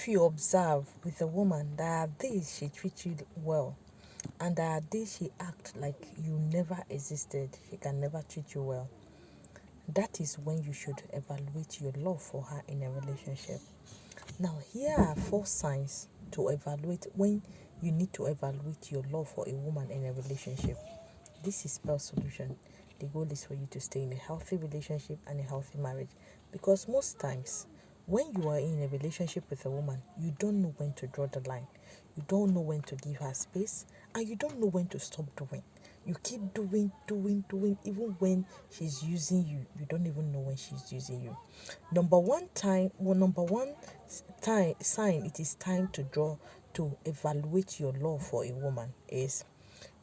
if you observe with a woman, there are days she treats you well, and there are days she acts like you never existed, she can never treat you well, that is when you should evaluate your love for her in a relationship. Now, here are 4 signs to evaluate when you need to evaluate your love for a woman in a relationship. This is Pearl Solution. The goal is for you to stay in a healthy relationship and a healthy marriage. Because most times, when you are in a relationship with a woman, you don't know when to draw the line. You don't know when to give her space, and you don't know when to stop doing. You keep doing, even when she's using you. You don't even know when she's using you. Number one sign it is time to evaluate your love for a woman is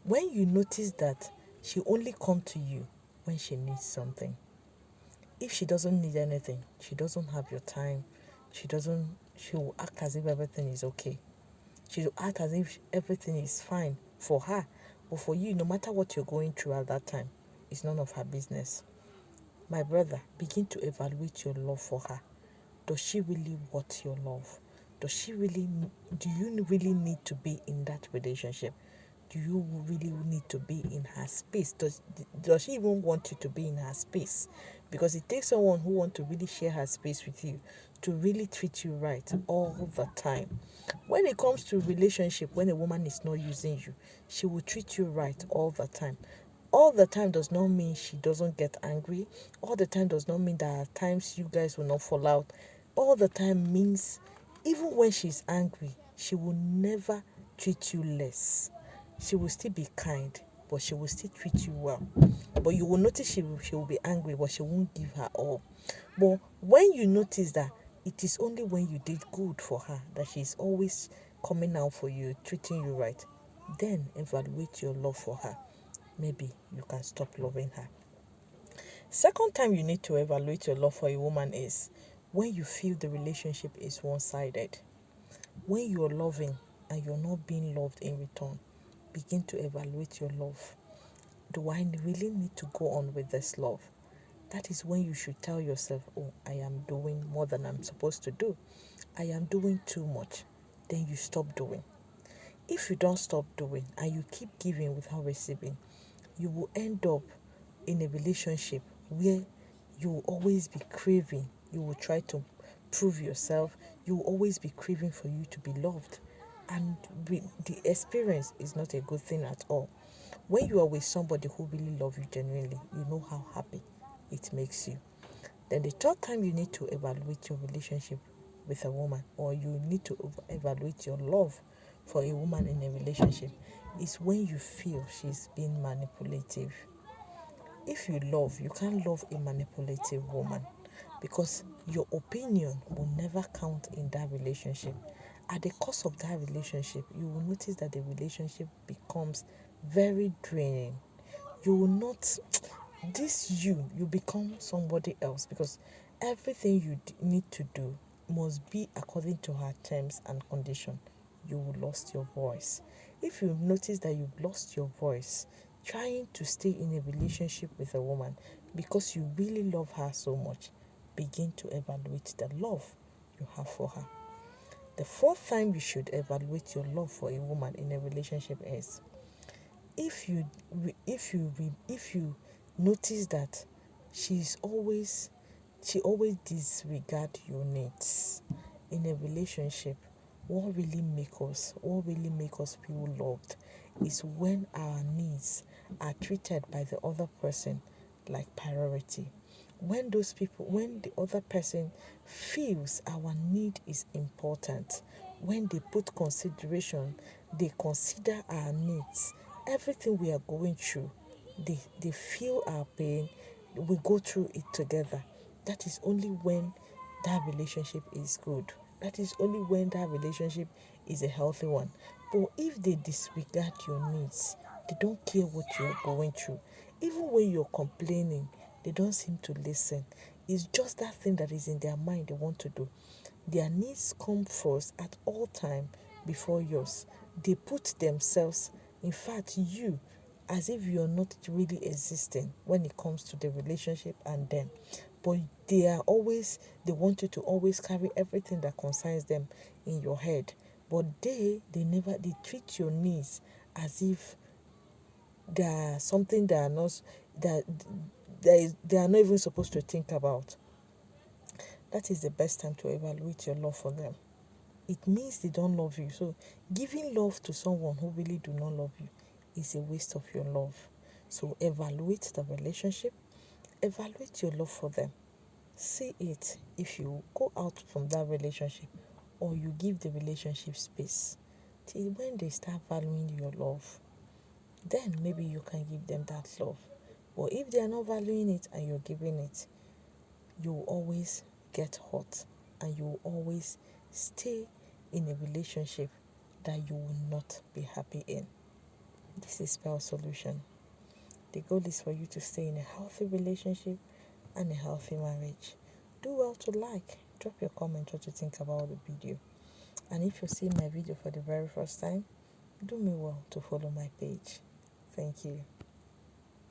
when you notice that she only comes to you when she needs something. If she doesn't need anything, she doesn't have your time, she will act as if everything is okay. She will act as if everything is fine for her. But for you, no matter what you're going through at that time, it's none of her business. My brother, begin to evaluate your love for her. Does she really want your love? Do you really need to be in that relationship? Do you really need to be in her space? Does she even want you to be in her space? Because it takes someone who wants to really share her space with you to really treat you right all the time. When it comes to relationship, when a woman is not using you, she will treat you right all the time. All the time does not mean she doesn't get angry. All the time does not mean that at times you guys will not fall out. All the time means even when she's angry, she will never treat you less. She will still be kind, but she will still treat you well. But you will notice she will be angry, but she won't give her all. But when you notice that it is only when you did good for her that she's always coming out for you, treating you right, then evaluate your love for her. Maybe you can stop loving her. Second time you need to evaluate your love for a woman is when you feel the relationship is one-sided. When you're loving and you're not being loved in return, begin to evaluate your love. Do I really need to go on with this love? That is when you should tell yourself, oh, I am doing more than I'm supposed to do. I am doing too much. Then you stop doing. If you don't stop doing and you keep giving without receiving, you will end up in a relationship where you will always be craving. You will try to prove yourself. You will always be craving for you to be loved. And the experience is not a good thing at all. When you are with somebody who really loves you genuinely, you know how happy it makes you. Then the third time you need to evaluate your relationship with a woman, or you need to evaluate your love for a woman in a relationship, is when you feel she's being manipulative. If you love, you can't love a manipulative woman because your opinion will never count in that relationship. At the course of that relationship, you will notice that the relationship becomes very draining. You will not, you become somebody else because everything you need to do must be according to her terms and condition. You will lost your voice. If you notice that you've lost your voice trying to stay in a relationship with a woman because you really love her so much, begin to evaluate the love you have for her. The fourth time you should evaluate your love for a woman in a relationship is if you notice that she always disregard your needs in a relationship. What really make us feel loved is when our needs are treated by the other person like priority. When the other person feels our need is important, when they put consideration, they consider our needs, everything we are going through, they feel our pain, we go through it together. That is only when that relationship is good. That is only when that relationship is a healthy one. But if they disregard your needs, they don't care what you're going through. Even when you're complaining, they don't seem to listen. It's just that thing that is in their mind they want to do. Their needs come first at all time before yours. They put themselves, in fact, you, as if you're not really existing when it comes to the relationship and them. but they want you to always carry everything that concerns them in your head. But they treat your needs as if they are something that they are not even supposed to think about. That is the best time to evaluate your love for them. It means they don't love you. So giving love to someone who really do not love you is a waste of your love. So evaluate the relationship, evaluate your love for them. See it if you go out from that relationship or you give the relationship space till when they start valuing your love. Then maybe you can give them that love. But if they are not valuing it and you're giving it, you will always get hurt and you will always stay in a relationship that you will not be happy in. This is Spell Solution. The goal is for you to stay in a healthy relationship and a healthy marriage. Do well to like, drop your comment what you think about the video. And if you see my video for the very first time, do me well to follow my page. Thank you.